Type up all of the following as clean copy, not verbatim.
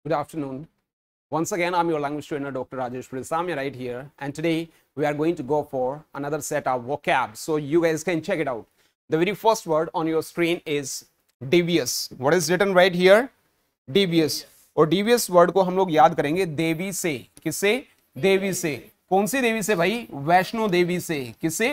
Good afternoon. Once again, I'm your language trainer, Dr. Rajesh Prisami, right here. And today we are going to go for another set of vocab. So you guys can check it out. The very first word on your screen is devious. What is written right here? Devious. और devious word को हम लोग याद करेंगे देवी से. किससे? देवी से. कौन सी देवी से भाई? वैष्णो देवी से. किससे?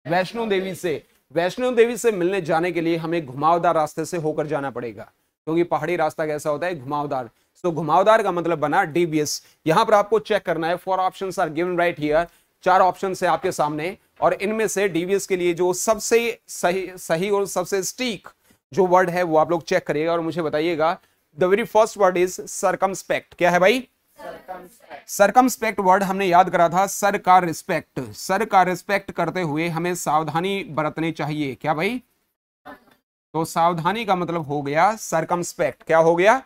वैष्णो देवी से. वैष्णो देवी से मिलने जाने के लिए हमें घुमावदार रास्ते से होकर जाना पड़ेगा, क्योंकि पहाड़ी रास्ता कैसा होता है? घुमावदार. सो घुमावदार का मतलब बना डेवियस. यहां पर आपको चेक करना है. 4 options are given right here. 4 option है आपके सामने, और इनमें से डेवियस के लिए जो सबसे सही और सबसे स्टीक जो वर्ड है वो आप लोग चेक करिएगा और मुझे बताइएगा. The very first word is circumspect. क्या है भाई? सरकमस्पेक्ट वर्ड हमने याद करा था सर का रिस्पेक्ट. सर का रिस्पेक्ट करते हुए हमें सावधानी बरतनी चाहिए. क्या भाई? तो सावधानी का मतलब हो गया सरकमस्पेक्ट. क्या हो गया?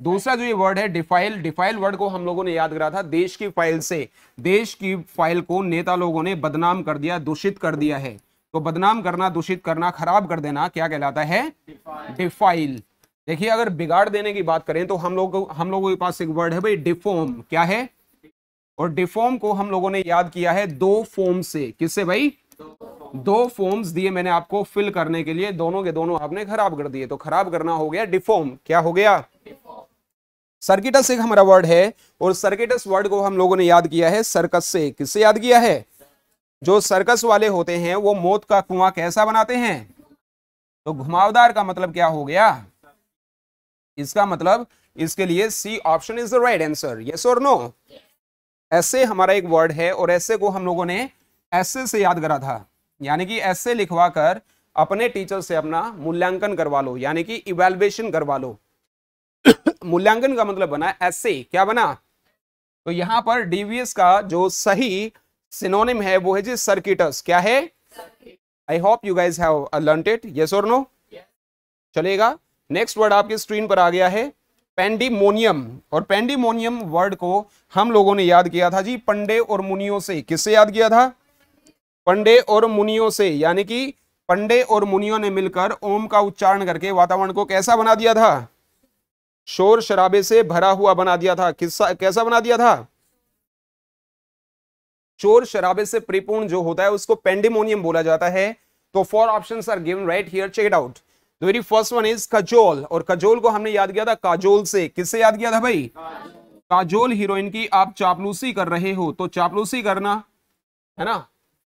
दूसरा जो ये वर्ड है डिफाइल. डिफाइल वर्ड को हम लोगों ने याद करा था देश की फाइल से. देश की फाइल को नेता लोगों ने बदनाम कर दिया, दूषित कर दिया है. तो बदनाम करना, दूषित करना, खराब कर देना क्या कहलाता है? डिफाइल. देखिए, अगर बिगाड़ देने की बात करें तो हम लोगों के पास एक वर्ड है भाई डिफॉर्म. क्या है? और डिफॉर्म को हम लोगों ने याद किया है 2 फॉर्म से. किससे भाई? 2 फॉर्म्स दिए मैंने आपको फिल करने के लिए, दोनों के दोनों आपने खराब कर दिए. तो खराब करना हो गया डिफॉर्म. क्या हो गया? सर्किटस एक हमारा वर्ड है, और सर्किटस वर्ड को हम लोगों ने याद किया है सर्कस से. किससे याद किया है? जो सर्कस वाले होते हैं वो मौत का कुआं कैसा बनाते हैं? तो घुमावदार का मतलब क्या हो गया? इसका मतलब इसके लिए C option is the right answer. Yes और नो? ऐसे हमारा एक वर्ड है, और ऐसे को हम लोगों ने ऐसे से याद करा था. यानी कि ऐसे लिखवा कर अपने टीचर से अपना मूल्यांकन करवा लो, यानी कि इवैल्यूएशन करवा लो. मूल्यांकन का मतलब बना ऐसे. क्या बना? तो यहां पर डेवियस का जो सही सिनोनिम है वो है जी सर्किटस. क्या है? I hope you guys have learned it. Yes और नो? चलेगा. नेक्स्ट वर्ड आपकी स्क्रीन पर आ गया है पेंडिमोनियम. और पेंडिमोनियम वर्ड को हम लोगों ने याद किया था जी पंडे और मुनियों से. किससे याद किया था? पंडे और मुनियों से. यानी कि पंडे और मुनियों ने मिलकर ओम का उच्चारण करके वातावरण को कैसा बना दिया था? शोर शराबे से भरा हुआ बना दिया था. कैसा बना दिया था? शोर शराबे से परिपूर्ण जो होता है उसको पेंडिमोनियम बोला जाता है. तो 4 options are given right here. Check it out. The very first one is cajole. और कजोल को हमने याद किया था काजोल से. किससे याद किया था भाई? काजोल हीरोइन की आप चापलूसी कर रहे हो. तो चापलूसी करना है ना,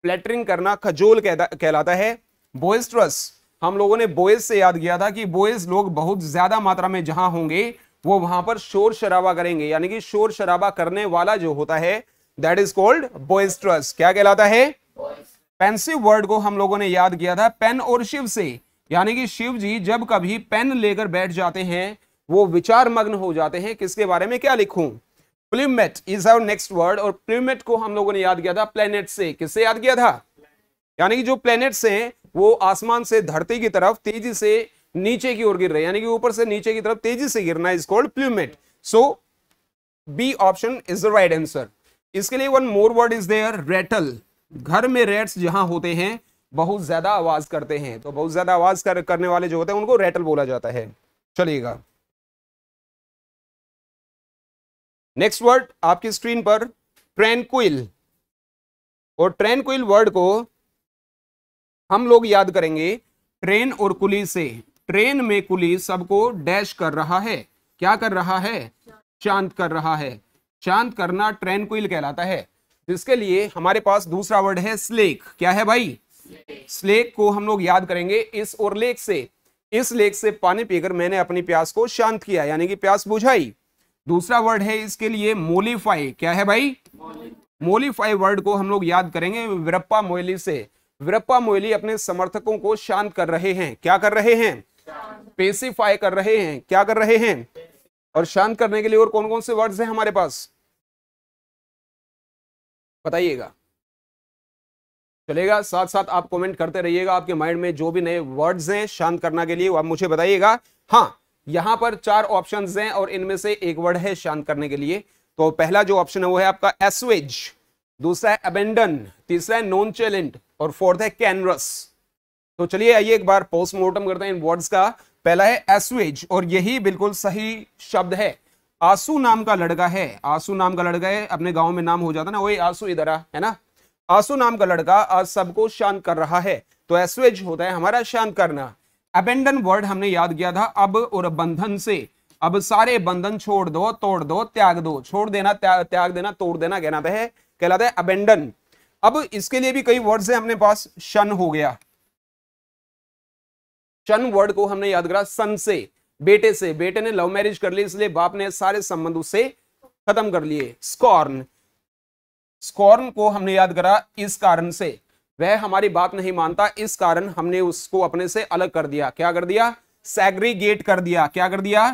फ्लैटरिंग करना कजोल कहलाता है. बोइस्ट्रस हम लोगों ने बॉयज से याद किया था कि बॉयज लोग बहुत ज्यादा मात्रा में जहां होंगे वो वहां पर शोर शराबा करेंगे. यानी कि शोर शराबा करने वाला जो होता है दैट इज कॉल्ड बॉइस्ट्रस. क्या कहलाता है? पेंसिव वर्ड को हम लोगों ने याद किया था पेन और शिव से. यानी कि शिव जी जब कभी पेन लेकर बैठ जाते हैं वो विचार मग्न हो जाते हैं. किसके बारे में? क्या लिखूं? Plummet is our next word. और प्लूमेट को हम लोगों ने याद किया था प्लेनेट से. किससे याद किया था? यानी कि जो प्लेनेट्स हैं वो आसमान से धरती की तरफ तेजी से नीचे की ओर गिर रहे हैं, यानी कि ऊपर से नीचे की तरफ तेजी से गिरना is called plummet. So B option is the right answer. इसके लिए one more word is there rattle. घर में रेट्स जहां होते हैं बहुत ज्यादा आवाज करते हैं, तो बहुत ज्यादा आवाज करने वाले जो होते हैं उनको रेटल बोला जाता है. चलिएगा. नेक्स्ट वर्ड आपकी स्क्रीन पर ट्रैंक्विल. और ट्रैंक्विल वर्ड को हम लोग याद करेंगे ट्रेन और कुली से. ट्रेन में कुली सबको डैश कर रहा है. क्या कर रहा है? शांत कर रहा है. शांत करना ट्रैंक्विल कहलाता है. जिसके लिए हमारे पास दूसरा वर्ड है स्लेक. क्या है भाई? स्लेक को हम लोग याद करेंगे इस और लेक से. इस लेक से पानी पीकर मैंने अपनी प्यास को शांत किया, यानी कि प्यास बुझाई. दूसरा वर्ड है इसके लिए मोलिफाई. क्या है भाई? मोलिफाई वर्ड को हम लोग याद करेंगे वीरप्पा मोइली से. वीरप्पा मोइली अपने समर्थकों को शांत कर रहे हैं. क्या कर रहे हैं? पेसिफाई कर रहे हैं. क्या कर रहे हैं? और शांत करने के लिए और कौन कौन से वर्ड्स हैं हमारे पास? बताइएगा. चलेगा. साथ साथ आप कमेंट करते रहिएगा. आपके माइंड में जो भी नए वर्ड्स हैं शांत करने के लिए वो आप मुझे बताइएगा. हाँ, यहां पर 4 ऑप्शंस हैं और इनमें से एक वर्ड है शांत करने के लिए. तो पहला जो ऑप्शन है वो है आपका एस्वेज, दूसरा है अबेंडन, तीसरा है नॉन चैलेंट और फोर्थ है कैनरस. तो चलिए आइए एक बार पोस्टमार्टम करते हैं इन वर्ड्स का. पहला है एस्वेज और यही बिल्कुल सही शब्द है. आंसू नाम का लड़का है, आंसू नाम का लड़का है, अपने गांव में नाम हो जाता ना, वही आंसू इधर आ, है ना। आंसू नाम का लड़का आज सबको शांत कर रहा है, तो एस्वेज होता है हमारा शांत करना। अबेंडन वर्ड हमने याद किया था, अब और बंधन से, अब सारे बंधन छोड़ दो, तोड़ दो, त्याग दो, छोड़ देना, त्याग देना, तोड़ देना कहलाता है अबेंडन। अब इसके लिए भी कई वर्ड्स हैं अपने पास। शन हो गया, शन वर्ड को हमने याद करा सन से, बेटे से, बेटे ने लव मैरिज कर ली इसलिए बाप ने सारे संबंध उससे खत्म कर लिए। स्कॉर्न, स्कॉर्न को हमने याद करा इस कारण से, वह हमारी बात नहीं मानता, इस कारण हमने उसको अपने से अलग कर दिया। क्या कर दिया? सैग्रीगेट कर दिया। क्या कर दिया?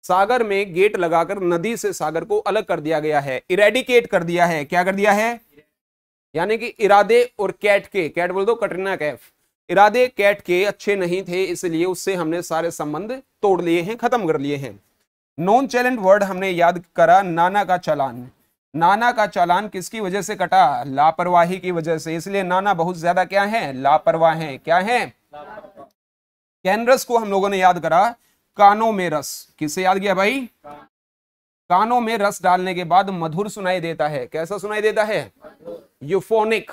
सागर में गेट लगाकर नदी से सागर को अलग कर दिया गया है। इरेडिकेट कर दिया है। क्या कर दिया है? यानी कि इरादे और कैट के, कैट बोल दो कटरीना कैफ, इरादे कैट के अच्छे नहीं थे इसलिए उससे हमने सारे संबंध तोड़ लिए हैं, खत्म कर लिए हैं। नॉन चैलेंज वर्ड हमने याद करा नाना का चालान। नाना का चालान किसकी वजह से कटा? लापरवाही की वजह से, इसलिए नाना बहुत ज्यादा क्या है? लापरवाह है। क्या है? कैनरस को हम लोगों ने याद करा कानों में रस। किससे याद किया भाई? कानों में रस डालने के बाद मधुर सुनाई देता है। कैसा सुनाई देता है? यूफोनिक।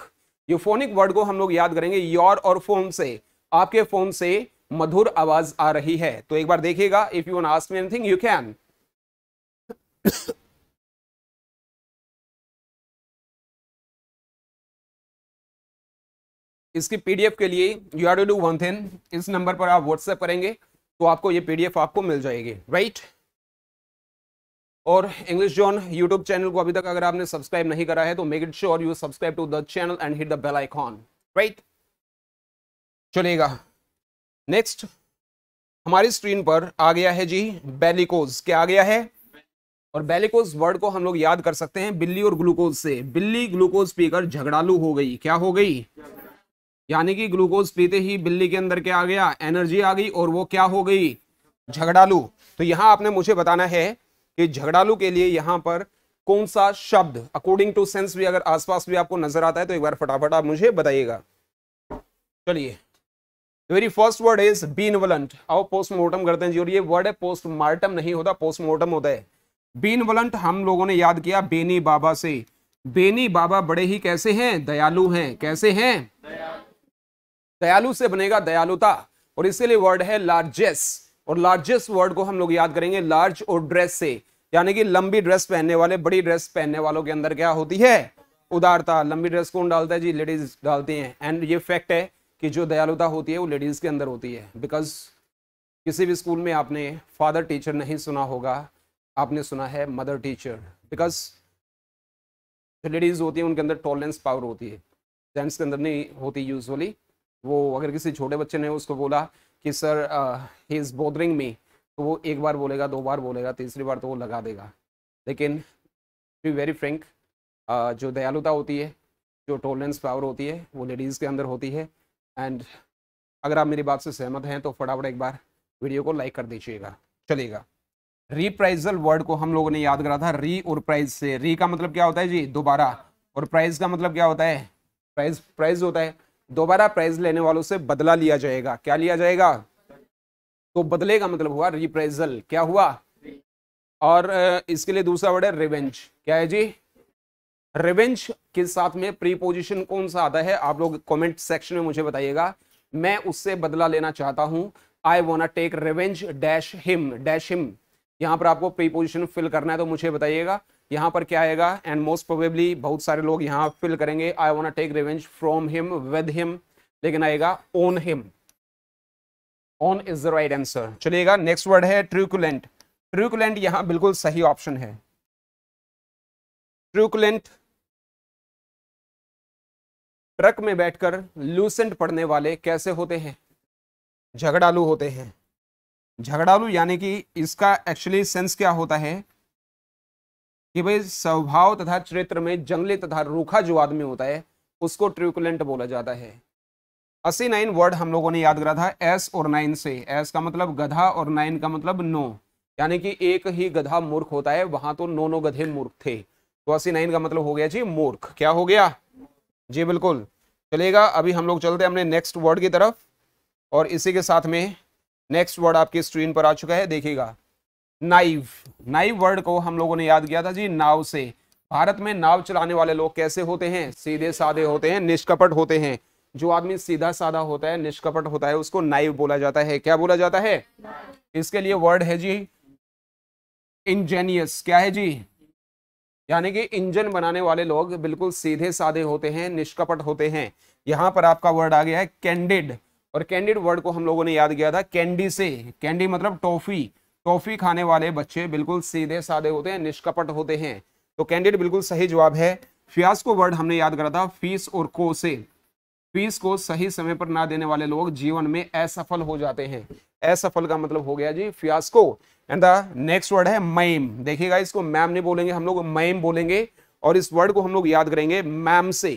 यूफोनिक वर्ड को हम लोग याद करेंगे योर और फोन से, आपके फोन से मधुर आवाज आ रही है। तो एक बार देखिएगा, if you want ask me anything you can. इसकी पीडीएफ के लिए you have to do one thing, इस नंबर पर आप व्हाट्सएप करेंगे तो आपको ये पीडीएफ आपको मिल जाएगी, राइट। और इंग्लिश जॉन यूट्यूब चैनल को अभी तक अगर आपने सब्सक्राइब नहीं करा है तो make it sure you subscribe to the channel and hit the bell icon, right. चलेगा, नेक्स्ट हमारी स्क्रीन पर आ गया है जी बेलिकोज। क्या आ गया है? और बेलिकोज वर्ड को हम लोग याद कर सकते हैं बिल्ली और ग्लूकोज से। बिल्ली ग्लूकोज पीकर झगड़ालू हो गई। क्या हो गई? यानी कि ग्लूकोज पीते ही बिल्ली के अंदर क्या आ गया? एनर्जी आ गई और वो क्या हो गई? झगड़ालू। तो यहां आपने मुझे बताना है कि झगड़ालू के लिए यहां पर कौन सा शब्द अकॉर्डिंग टू सेंस भी अगर आसपास भी आपको नजर आता है तो एक बार फटाफट आप मुझे बताइएगा। चलिए, वेरी फर्स्ट वर्ड इज बीनवलेंट। आओ पोस्टमार्टम करते हैं जी। और ये वर्ड है पोस्टमार्टम नहीं होता, पोस्टमार्टम होता है। बीनवलेंट हम लोगों ने याद किया बेनी बाबा से। बेनी बाबा बड़े ही कैसे हैं? दयालु हैं। कैसे हैं? दयालु से बनेगा दयालुता, और इसके लिए वर्ड है लार्जेस। और लार्जेस्ट वर्ड को हम लोग याद करेंगे लार्ज और ड्रेस से, यानी कि लंबी ड्रेस पहनने वाले, बड़ी ड्रेस पहनने वालों के अंदर क्या होती है? उदारता। लंबी ड्रेस कौन डालता है जी? लेडीज डालती हैं। एंड ये फैक्ट है कि जो दयालुता होती है वो लेडीज के अंदर होती है। बिकॉज किसी भी स्कूल में आपने फादर टीचर नहीं सुना होगा, आपने सुना है मदर टीचर। बिकॉज जो लेडीज होती है उनके अंदर टॉलरेंस पावर होती है, जेंट्स के अंदर नहीं होती यूजुअली। वो अगर किसी छोटे बच्चे ने उसको बोला कि sir he is bothering me, तो वो एक बार बोलेगा, दो बार बोलेगा, तीसरी बार तो वो लगा देगा। लेकिन टू बी वेरी फ्रैंक, जो दयालुता होती है, जो टॉलरेंस पावर होती है, वो लेडीज़ के अंदर होती है। एंड अगर आप मेरी बात से सहमत हैं तो फटाफट एक बार वीडियो को लाइक कर दीजिएगा। चलेगा, रिप्राइजल वर्ड को हम लोगों ने याद करा था री और प्राइज से। री का मतलब क्या होता है जी? दोबारा। और प्राइज का मतलब क्या होता है? प्राइज होता है दोबारा प्राइज लेने वालों से बदला लिया जाएगा। क्या लिया जाएगा? तो बदले का मतलब हुआ रिप्राइजल। क्या हुआ? और इसके लिए दूसरा वर्ड है रिवेंज। क्या है जी? रिवेंज के साथ में प्रीपोजिशन कौन सा आता है? आप लोग कमेंट सेक्शन में मुझे बताइएगा। मैं उससे बदला लेना चाहता हूं। I want take revenge dash him, dash him. यहां पर आपको प्रीपोजिशन फिल करना है तो मुझे बताइएगा यहां पर क्या आएगा। एंड मोस्ट प्रोबेबली बहुत सारे लोग यहां फिल करेंगे I want take revenge from him, with him, लेकिन आएगा on him. On is the right answer. चलिएगा, नेक्स्ट वर्ड है ट्रूकुलेंट। ट्रूकुलेंट यहां बिल्कुल सही ऑप्शन है। ट्रूकुलेंट ट्रक में बैठकर लूसेंट पढ़ने वाले कैसे होते हैं? झगड़ालू होते हैं। झगड़ालू यानी कि इसका एक्चुअली सेंस क्या होता है कि भाई स्वभाव तथा चरित्र में जंगली तथा रूखा जो आदमी होता है उसको ट्रूकुलेंट बोला जाता है। 89 वर्ड हम लोगों ने याद करा था एस और 9 से। एस का मतलब गधा और 9 का मतलब नो, यानी कि एक ही गधा मूर्ख होता है, वहां तो नो गधे मूर्ख थे। तो 89 का मतलब हो गया जी मूर्ख। क्या हो गया जी? बिल्कुल। चलेगा, अभी हम लोग चलते हैं अपने नेक्स्ट वर्ड की तरफ, और इसी के साथ में नेक्स्ट वर्ड आपकी स्क्रीन पर आ चुका है, देखिएगा। नाइव। नाइव वर्ड को हम लोगों ने याद किया था जी नाव से। भारत में नाव चलाने वाले लोग कैसे होते हैं? सीधे साधे होते हैं, निष्कपट होते हैं। जो आदमी सीधा साधा होता है, निष्कपट होता है, उसको नाइव बोला जाता है। क्या बोला जाता है? इसके लिए वर्ड है जी इंजेनियस। क्या है जी? यानी कि इंजन बनाने वाले लोग बिल्कुल सीधे साधे होते हैं, निष्कपट होते हैं। यहां पर आपका वर्ड आ गया है कैंडिड। और कैंडिड वर्ड को हम लोगों ने याद किया था कैंडी से। कैंडी मतलब टॉफी। टॉफी खाने वाले बच्चे बिल्कुल सीधे साधे होते हैं, निष्कपट होते हैं। तो कैंडिड बिल्कुल सही जवाब है। फियास्को वर्ड हमने याद करा था फीस और को से। फीस को सही समय पर ना देने वाले लोग जीवन में असफल हो जाते हैं। असफल का मतलब हो गया जी fiasco. And the next word है मैम। देखिएगा, इसको मैम नहीं बोलेंगे, हम लोग मैम बोलेंगे। और इस वर्ड को हम लोग याद करेंगे मैम से,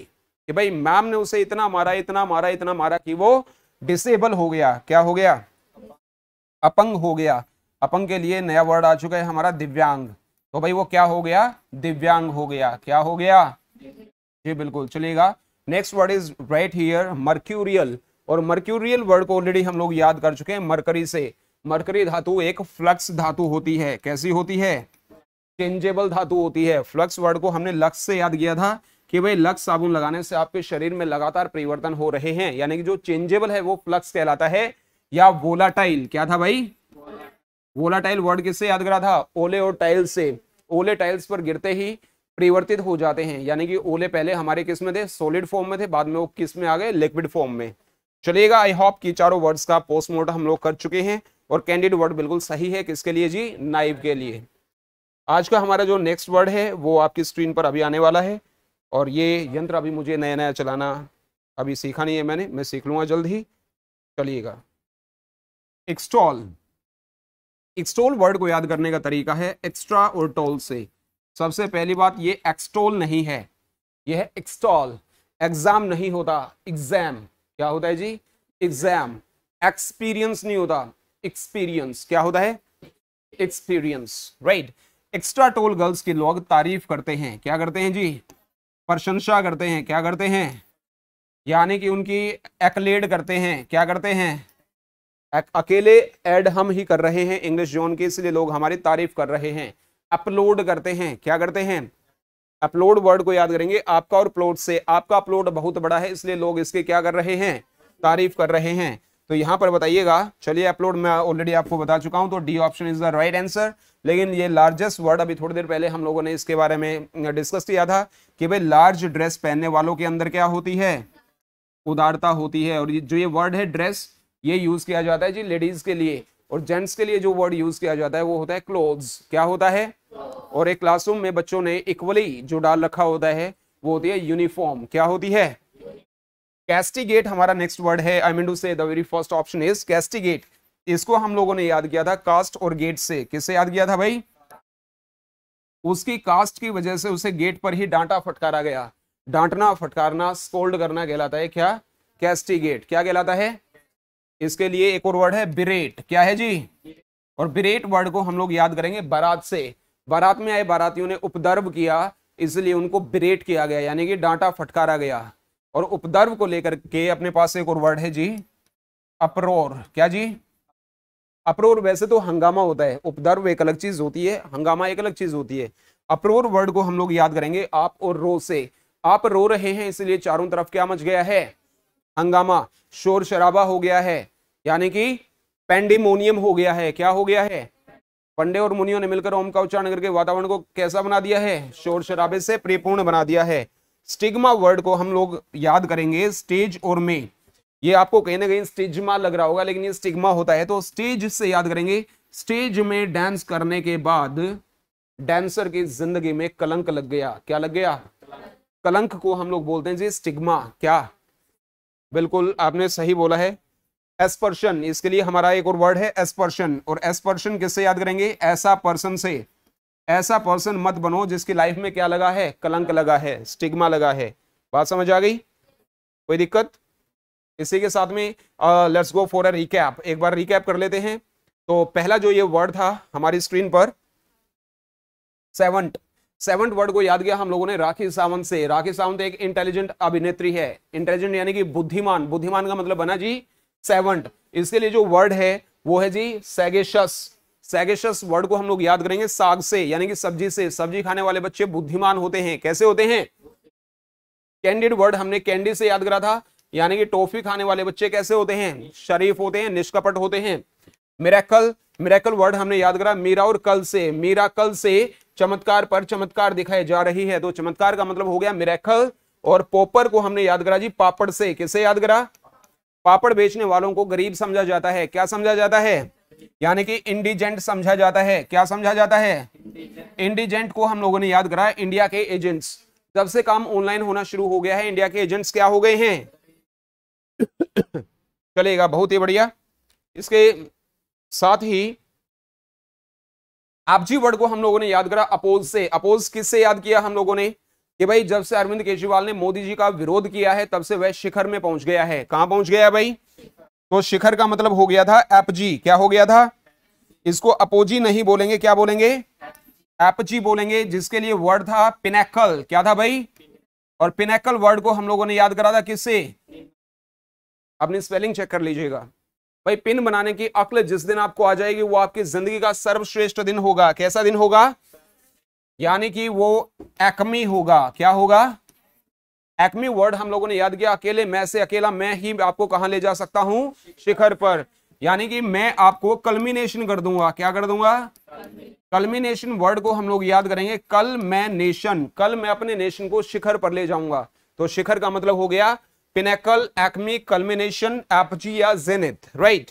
कि भाई मैम ने उसे इतना मारा, इतना मारा, इतना मारा कि वो डिसेबल हो गया। क्या हो गया? अपंग हो गया। अपंग के लिए नया वर्ड आ चुका है हमारा दिव्यांग। तो भाई वो क्या हो गया? दिव्यांग हो गया। क्या हो गया? जी बिल्कुल, चलिएगा। Next word is right here mercurial. और मर्क्यूरियल वर्ड को ऑलरेडी हम लोग याद कर चुके हैं मरकरी से। मरकरी धातु एक फ्लक्स धातु होती है। कैसी होती है? चेंजेबल धातु होती है। फ्लक्स वर्ड को हमने लक्स से याद किया था कि भाई लक्स साबुन लगाने से आपके शरीर में लगातार परिवर्तन हो रहे हैं, यानी कि जो चेंजेबल है वो फ्लक्स कहलाता है। या वोलाटाइल। क्या था भाई? वोलाटाइल वर्ड किससे याद करा था? ओले और टाइल से। ओले टाइल्स पर गिरते ही परिवर्तित हो जाते हैं, यानी कि ओले पहले हमारे किस में थे? सॉलिड फॉर्म में थे, बाद में वो किस में आ गए? लिक्विड फॉर्म में। चलिएगा, आई होप कि चारों वर्ड्स का पोस्टमार्टम हम लोग कर चुके हैं। और कैंडिड वर्ड बिल्कुल सही है। किसके लिए जी? नाइव के लिए। आज का हमारा जो नेक्स्ट वर्ड है वो आपकी स्क्रीन पर अभी आने वाला है। और ये यंत्र अभी मुझे नया नया चलाना अभी सीखा नहीं है मैंने, मैं सीख लूंगा जल्द ही। चलिएगा, एक्सटॉल। एक्सटॉल वर्ड को याद करने का तरीका है एक्स्ट्रा और टोल से। सबसे पहली बात, ये एक्सटॉल नहीं है, ये है एक्सटॉल। एग्जाम नहीं होता, एग्जाम। क्या होता है जी? एग्जाम। एक्सपीरियंस नहीं होता, एक्सपीरियंस। क्या होता है? Experience, right. Extra toll girls के लोग तारीफ करते हैं। क्या करते हैं जी? प्रशंसा करते हैं। क्या करते हैं? यानी कि उनकी एक्लेड करते हैं। क्या करते हैं? अकेले ऐड हम ही कर रहे हैं इंग्लिश जोन के, इसलिए लोग हमारी तारीफ कर रहे हैं। अपलोड करते हैं। क्या करते हैं? अपलोड वर्ड को याद करेंगे आपका और प्लॉट से। आपका अपलोड बहुत बड़ा है, इसलिए लोग इसके क्या कर रहे हैं? तारीफ कर रहे हैं। तो यहां पर बताइएगा। चलिए, अपलोड मैं ऑलरेडी आपको बता चुका हूं, तो D option is the right answer. लेकिन ये लार्जेस्ट वर्ड, अभी थोड़ी देर पहले हम लोगों ने इसके बारे में डिस्कस किया था कि भाई लार्ज ड्रेस पहनने वालों के अंदर क्या होती है? उदारता होती है। और जो ये वर्ड है ड्रेस, ये यूज किया जाता है जी लेडीज के लिए। और जेंट्स के लिए जो वर्ड यूज किया जाता है वो होता है क्लोथ्स। क्या होता है? और एक क्लासरूम में बच्चों ने इक्वली जो डाल रखा होता है वो होती है यूनिफॉर्म। क्या होती है? कैस्टिगेट हमारा नेक्स्ट वर्ड है। I mean to say the very first option is castigate. इसको हम लोगों ने याद किया था कास्ट और गेट से। किससे याद किया था भाई? उसकी कास्ट की वजह से उसे गेट पर ही डांटा फटकारा गया। डांटना, फटकारना, स्कोल्ड करना कहलाता है क्या? कैस्टिगेट। क्या कहलाता है? इसके लिए एक और वर्ड है बिरेट। क्या है जी? और बिरेट वर्ड को हम लोग याद करेंगे बारात से। बारात में आए बारातियों ने उपद्रव किया, इसलिए उनको बिरेट किया गया, यानी कि डांटा फटकारा गया। और उपद्रव को लेकर के अपने पास एक और वर्ड है जी अप्रोर। क्या जी? अप्रोर वैसे तो हंगामा होता है, उपद्रव एक अलग चीज होती है, हंगामा एक अलग चीज होती है। अप्रोर वर्ड को हम लोग याद करेंगे आप और रो से। आप रो रहे हैं, इसलिए चारों तरफ क्या मच गया है? हंगामा, शोर शराबा हो गया है, यानी कि पेंडिमोनियम हो गया है। क्या हो गया है? पंडे और मुनियों ने मिलकर ओम का उच्चारण करके वातावरण को कैसा बना दिया है? शोर शराबे से परिपूर्ण बना दिया है। स्टिग्मा वर्ड को हम लोग याद करेंगे स्टेज और में। ये आपको कहीं ना कहीं स्टिग्मा लग रहा होगा, लेकिन ये स्टिग्मा होता है। तो स्टेज से याद करेंगे, स्टेज में डांस करने के बाद डांसर की जिंदगी में कलंक लग गया। क्या लग गया? कलंक को हम लोग बोलते हैं जी स्टिग्मा। क्या? बिल्कुल आपने सही बोला है। एस्पर्शन, इसके लिए हमारा एक और वर्ड है एस्पर्शन। और एस्पर्शन किससे याद करेंगे? ऐसा पर्सन से। ऐसा पर्सन मत बनो जिसकी लाइफ में क्या लगा है? कलंक लगा है, स्टिग्मा लगा है। बात समझ आ गई? कोई दिक्कत? इसी के साथ में let's go for a recap. एक बार रिकैप कर लेते हैं। तो पहला जो ये वर्ड था हमारी स्क्रीन पर, सेवंट। सेवंट वर्ड को याद किया हम लोगों ने राखी सावंत से। राखी सावंत एक इंटेलिजेंट अभिनेत्री है। इंटेलिजेंट यानी कि बुद्धिमान। बुद्धिमान का मतलब बना जी सेवंट। इसके लिए जो वर्ड है वो है जी सैगेशस। सैगेशियस वर्ड को हम लोग याद करेंगे साग से, यानी कि सब्जी से। सब्जी खाने वाले बच्चे बुद्धिमान होते हैं। कैसे होते हैं? कैंडिड वर्ड हमने कैंडी से याद करा था, यानी कि टॉफी खाने वाले बच्चे कैसे होते हैं? शरीफ होते हैं, निष्कपट होते हैं। मिरेकल, मिरेकल वर्ड हमने याद करा मीरा और कल से। मीरा कल से चमत्कार पर चमत्कार दिखाई जा रही है, तो चमत्कार का मतलब हो गया मिरेकल। और पोपर को हमने याद करा जी पापड़ से। किसे याद करा? पापड़ बेचने वालों को गरीब समझा जाता है। क्या समझा जाता है? यानी कि इंडिजेंट समझा जाता है। क्या समझा जाता है? इंडिजेंट को हम लोगों ने याद करा इंडिया के एजेंट्स। जब से काम ऑनलाइन होना शुरू हो गया है, इंडिया के एजेंट्स क्या हो गए हैं? चलेगा, बहुत ही बढ़िया। इसके साथ ही आपजी वर्ड को हम लोगों ने याद करा अपोज से। अपोज किससे याद किया हम लोगों ने? कि भाई जब से अरविंद केजरीवाल ने मोदी जी का विरोध किया है, तब से वह शिखर में पहुंच गया है। कहां पहुंच गया भाई? तो शिखर का मतलब हो गया था एपजी। क्या हो गया था? इसको अपोजी नहीं बोलेंगे, क्या बोलेंगे? एपजी बोलेंगे, जिसके लिए वर्ड था पिनैकल। क्या था भाई? और पिनैकल वर्ड को हम लोगों ने याद करा था किससे? अपनी स्पेलिंग चेक कर लीजिएगा भाई। पिन बनाने की अक्ल जिस दिन आपको आ जाएगी, वो आपकी जिंदगी का सर्वश्रेष्ठ दिन होगा। कैसा दिन होगा? यानी कि वो एक्मी होगा। क्या होगा? एक्मी वर्ड हम लोगों ने याद किया अकेले मैं से। अकेला मैं ही आपको कहां ले जा सकता हूं? शिखर पर। यानी कि मैं आपको कल्मिनेशन कर दूंगा। क्या कर दूंगा? कल्मिनेशन वर्ड को हम लोग याद करेंगे कल मैं नेशन। कल मैं अपने नेशन को शिखर पर ले जाऊंगा। तो शिखर का मतलब हो गया पिनेकल, एक्मी, कल्मिनेशन, एपजी या जेनिथ, राइट।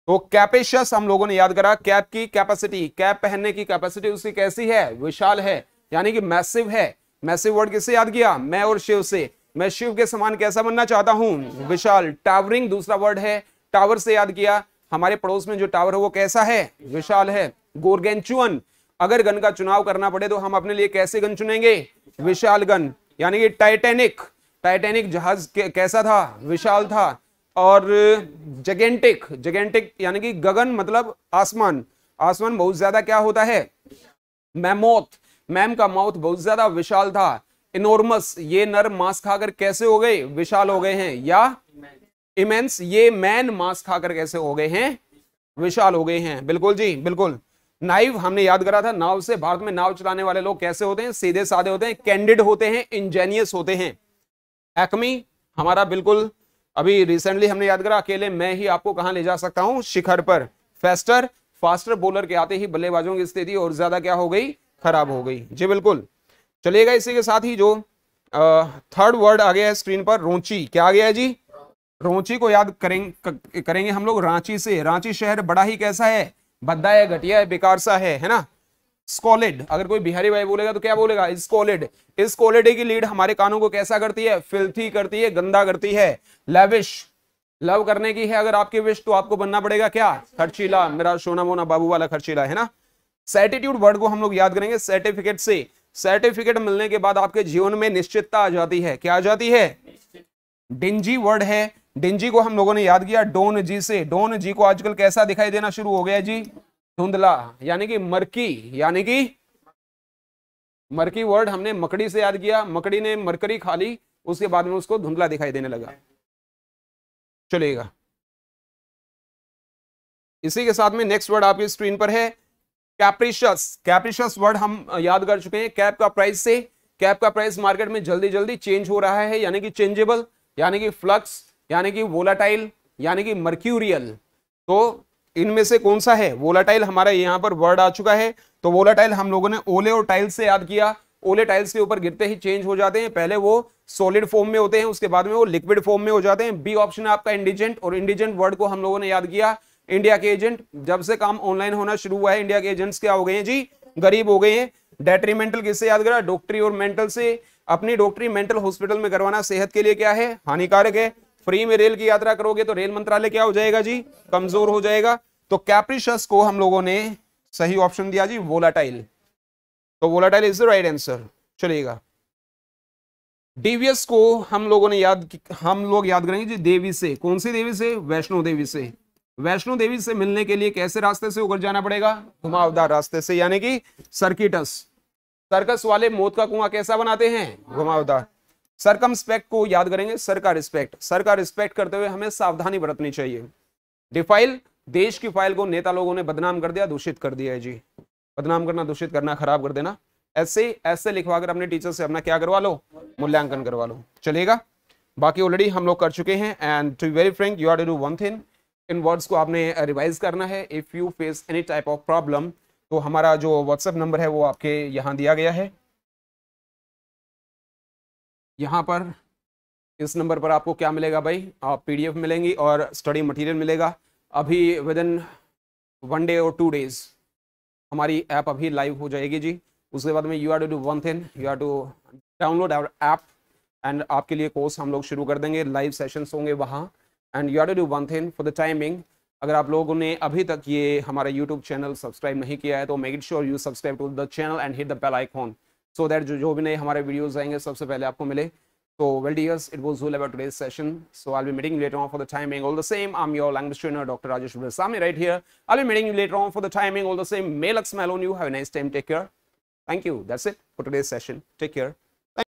तो कैपेशियस हम लोगों ने याद करा कैप की कैपेसिटी। कैप पहनने की कैपेसिटी उसकी कैसी है? विशाल है, यानी कि मैसिव है। मैसिव वर्ड किससे याद किया? मैं और शिव से। मैं शिव के समान कैसा बनना चाहता हूं? विशाल। टावरिंग दूसरा वर्ड है, टावर से याद किया। हमारे पड़ोस में जो टावर है वो कैसा है? विशाल है। गोरगेंचुअन, अगर गन का चुनाव करना पड़े तो हम अपने लिए कैसे गन चुनेंगे? विशाल गन। यानी कि टाइटैनिक, टाइटैनिक जहाज कैसा था? विशाल था। और जगेंटिक, जगेंटिक यानी कि गगन मतलब आसमान। आसमान बहुत ज्यादा क्या होता है? मैमोथ, मैम का माउथ बहुत ज्यादा विशाल था। इनॉर्मस, ये नर मांस खाकर कैसे हो गए? विशाल हो गए हैं। या इमेंस, ये मैन मांस खाकर कैसे हो गए हैं? विशाल हो गए हैं। बिल्कुल जी, बिल्कुल। नाइव हमने याद करा था नाव से। भारत में नाव चलाने वाले लोग कैसे होते हैं? सीधे साधे होते हैं, कैंडिड होते हैं, इंजेनियस होते हैं। एक्मी हमारा बिल्कुल अभी रिसेंटली हमने याद करा अकेले मैं ही आपको कहां ले जा सकता हूं? शिखर पर। फेस्टर, फास्टर बॉलर के आते ही बल्लेबाजों की स्थिति और ज्यादा क्या हो गई? खराब हो गई। जी बिल्कुल। चलिएगा, इसी के साथ ही जो थर्ड वर्ड आ गया है स्क्रीन पर, रोंची। क्या आ गया है जी? रोंची को याद करेंगे हम लोग रांची से। रांची शहर बड़ा ही कैसा है? भद्दा है, घटिया है, बेकार सा है ना। स्कॉलिड, अगर कोई बिहारी भाई बोलेगा तो क्या बोलेगा? स्कॉलिड। इस क्वालिटी की लीड हमारे कानों को कैसा करती है? फिल्थी करती है, गंदा करती है। लैविश, लव करने की है अगर आपकी विश तो आपको बनना पड़ेगा क्या? खर्चीला। मेरा सोना मोना बाबू वाला खर्चीला, है ना। सर्टिट्यूड वर्ड को हम लोग याद करेंगे सर्टिफिकेट से। सर्टिफिकेट मिलने के बाद आपके जीवन में निश्चितता आ जाती है। क्या आ जाती है? डिंजी वर्ड है। डिंजी को हम लोगों ने याद किया डोन जी से। डोन जी को आजकल कैसा दिखाई देना शुरू हो गया जी? धुंधला, यानी कि मरकी। यानी कि मरकी वर्ड हमने मकड़ी से याद किया। मकड़ी ने मरकरी खा ली, उसके बाद में उसको धुंधला दिखाई देने लगा। चलेगा, इसी के साथ में नेक्स्ट वर्ड आपकी स्क्रीन पर है कैप्रिशियस। कैप्रिशियस वर्ड हम याद कर चुके हैं कैप का प्राइस से। कैप का प्राइस मार्केट में जल्दी जल्दी चेंज हो रहा है, यानी कि चेंजेबल, यानी कि फ्लक्स, यानी कि वोलाटाइल, यानी कि मर्क्यूरियल। तो इनमें से कौन सा है? वोलाटाइल हमारा यहां पर वर्ड आ चुका है। तो वोलाटाइल हम लोगों ने ओले और टाइल्स से याद किया। ओले टाइल्स के ऊपर गिरते ही चेंज हो जाते हैं। पहले वो सॉलिड फॉर्म में होते हैं, उसके बाद में वो लिक्विड फॉर्म में हो जाते हैं। बी ऑप्शन है आपका इंडिजेंट। और इंडिजेंट वर्ड को हम लोगों ने याद किया इंडिया के एजेंट। जब से काम ऑनलाइन होना शुरू हुआ है, इंडिया के एजेंट्स क्या हो गए हैं जी? गरीब हो गए हैं। डेट्रीमेंटल किससे याद करा? डॉक्टरी और मेंटल से। अपनी डॉक्टरी मेंटल हॉस्पिटल में करवाना सेहत के लिए क्या है? हानिकारक है। फ्री में रेल की यात्रा करोगे तो रेल मंत्रालय क्या हो जाएगा जी? कमजोर हो जाएगा। तो कैप्रिशियस को हम लोगों ने सही ऑप्शन दिया जी, वोलाटाइल। तो volatile is the right answer. चलिएगा, डेवियस को हम लोग याद करेंगे जी देवी से। कौन सी देवी से? वैष्णो देवी से। वैष्णो देवी से मिलने के लिए कैसे रास्ते से होकर जाना पड़ेगा? घुमावदार रास्ते से, यानी कि सर्किटस। सर्कस वाले मौत का कुआं कैसा बनाते हैं? घुमावदार। सरकमस्पेक्ट को याद करेंगे, सर का रिस्पेक्ट। सर का रिस्पेक्ट करते हुए हमें सावधानी बरतनी चाहिए। डिफाइल, देश की फाइल को नेता लोगों ने बदनाम कर दिया, दूषित कर दिया है जी। बदनाम करना, दूषित करना, खराब कर देना, ऐसे लिखवा कर अपने टीचर से अपना क्या करवा लो, मूल्यांकन करवा लो, चलेगा। बाकी ऑलरेडी हम लोग कर चुके हैं। And to very frank, you are to do one thing, इन वर्ड्स को आपने रिवाइज करना है। If you face any type of problem, तो हमारा जो व्हाट्सएप नंबर है वो आपके यहाँ दिया गया है। यहाँ पर इस नंबर पर आपको क्या मिलेगा भाई, आप पीडीएफ मिलेंगी और स्टडी मटेरियल मिलेगा। अभी विद इन 1 डे और 2 डेज हमारी ऐप अभी लाइव हो जाएगी जी। उसके बाद में you are to do one thing, you are to download our app and आपके लिए कोर्स हम लोग शुरू कर देंगे, लाइव सेशंस होंगे वहाँ। And you are to do one thing for the timing, अगर आप लोगों ने अभी तक ये हमारा यूट्यूब चैनल सब्सक्राइब नहीं किया है तो make it sure you subscribe to the channel and hit the bell icon, so that जो भी नए हमारे वीडियोस आएंगे सबसे पहले आपको मिले। So, well dears, it was all about today's session. So, I'll be meeting you later on for the timing. All the same, I'm your language trainer, Dr. Rajesh Sami, right here. I'll be meeting you later on for the timing. All the same, may luck smile on you. Have a nice time. Take care. Thank you. That's it for today's session. Take care.